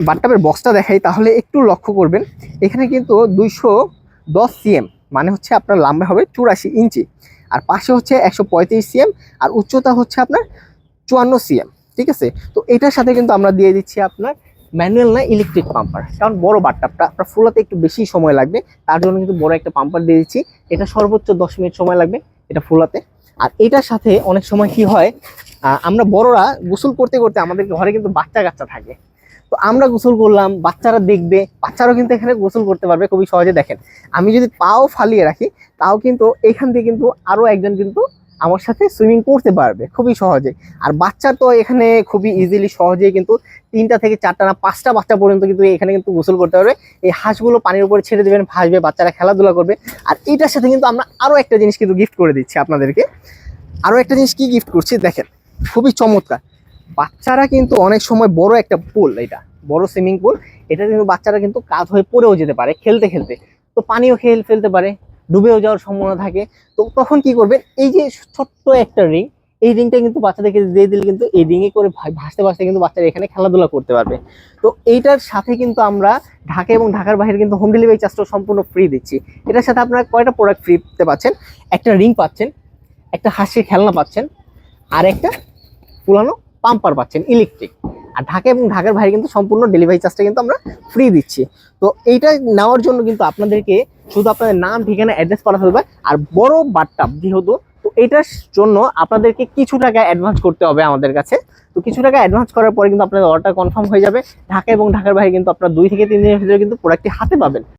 বাথটাবের বক্সটা দেখাই তাহলে একটু লক্ষ্য করবেন। এখানে কিন্তু 210 সিএম, মানে হচ্ছে আপনার লম্বা হবে 84 ইঞ্চি, আর পাশে হচ্ছে 135 সিএম, আর উচ্চতা হচ্ছে আপনার 54 সিএম। ঠিক আছে, তো এটার সাথে কিন্তু আমরা দিয়ে দিচ্ছি আপনার ম্যানুয়াল না ইলেকট্রিক পাম্পার, কারণ বড় বাথটাবটা আপনার ফুলাতে একটু বেশি সময় লাগবে, তার জন্য কিন্তু বড় একটা পাম্পার দিয়ে দিচ্ছি। এটা সর্বোচ্চ 10 মিনিট সময় লাগবে এটা ফুলাতে। আর এটার সাথে অনেক সময় কি হয়, আমরা বড়রা গোসল করতে করতে আমাদের ঘরে কিন্তু বাচ্চা কাচ্চা থাকে, তো আমরা গোসল করলাম, বাচ্চারা দেখবে, বাচ্চারাও কিন্তু এখানে গোসল করতে পারবে খুবই সহজে। দেখেন আমি যদি পাও ফালিয়ে রাখি তাও কিন্তু এখান থেকে কিন্তু আরো একজন কিন্তু আমার সাথে সুইমিং করতে পারবে খুবই সহজে। আর বাচ্চা তো এখানে খুবই ইজিলি সহজেই কিন্তু 3টা থেকে 4টা না 5টা বাচ্চা পর্যন্ত কিন্তু এখানে কিন্তু গোসল করতে পারবে। এই হাঁসগুলো পানির উপরে ছেড়ে দেবেন, ভাসবে, বাচ্চারা খেলাধুলা করবে। আর এটার সাথে কিন্তু আমরা আরো একটা জিনিস কিন্তু গিফট করে দিচ্ছি আপনাদেরকে। আরো একটা জিনিস কি গিফট করছি দেখেন, খুবই চমৎকার। বাচ্চারা কিন্তু অনেক সময় বড় একটা পুল, এটা বড় সুইমিং পুল, এটা কিন্তু বাচ্চারা কিন্তু কাত হয়ে পড়েও যেতে পারে খেলতে খেলতে, তো পানিও খেয়ে ফেলতে পারে, ডুবেও যাওয়ার সম্ভাবনা থাকে। তো তখন কি করবেন, এই যে ছোট্ট একটা রিং, এই রিংটা কিন্তু বাচ্চাদেরকে দিয়ে দিলে কিন্তু এই রিংয়ে করে ভাসতে ভাসতে কিন্তু বাচ্চারা এখানে খেলাধুলা করতে পারবে। তো এইটার সাথে কিন্তু আমরা ঢাকা এবং ঢাকার বাইরে কিন্তু হোম ডেলিভারি চার্জটাও সম্পূর্ণ ফ্রি দিচ্ছি। এটার সাথে আপনারা কয়টা প্রোডাক্ট ফ্রিতে পাচ্ছেন, একটা রিং পাচ্ছেন, একটা হাসির খেলনা পাচ্ছেন, আর একটা পুরানো পাম্পার পাচ্ছেন ইলেকট্রিক। আর ঢাকা এবং ঢাকার বাইরে কিন্তু সম্পূর্ণ ডেলিভারি চার্জটা কিন্তু আমরা ফ্রি দিচ্ছি। তো এইটা নেওয়ার জন্য কিন্তু আপনাদেরকে শুধু আপনাদের নাম, ঠিকানা, অ্যাড্রেস পাঠাতে হবে। আর বড় বাথটাব যেহেতু, তো এটার জন্য আপনাদেরকে কিছু টাকা অ্যাডভান্স করতে হবে আমাদের কাছে। তো কিছু টাকা অ্যাডভান্স করার পরে কিন্তু আপনাদের অর্ডারটা কনফার্ম হয়ে যাবে। ঢাকা এবং ঢাকার বাইরে কিন্তু আপনারা 2 থেকে 3 দিনের ভিতরে কিন্তু প্রোডাক্টটি হাতে পাবেন।